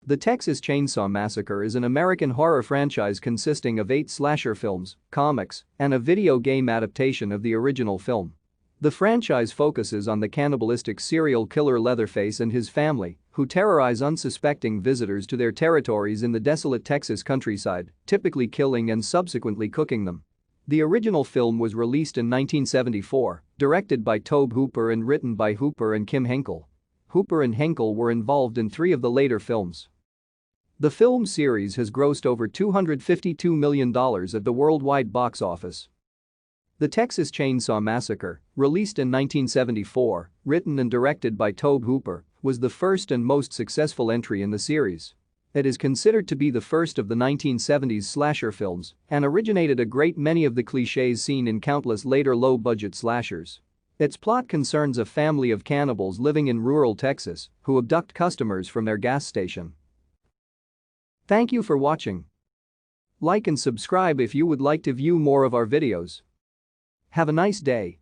The Texas Chainsaw Massacre is an American horror franchise consisting of 8 slasher films, comics, and a video game adaptation of the original film. The franchise focuses on the cannibalistic serial killer Leatherface and his family, who terrorize unsuspecting visitors to their territories in the desolate Texas countryside, typically killing and subsequently cooking them. The original film was released in 1974, directed by Tobe Hooper and written by Hooper and Kim Henkel. Hooper and Henkel were involved in 3 of the later films. The film series has grossed over $252 million at the worldwide box office. The Texas Chainsaw Massacre, released in 1974, written and directed by Tobe Hooper, was the first and most successful entry in the series. It is considered to be the first of the 1970s slasher films and originated a great many of the cliches seen in countless later low-budget slashers. Its plot concerns a family of cannibals living in rural Texas who abduct customers from their gas station. Thank you for watching. Like and subscribe if you would like to view more of our videos. Have a nice day.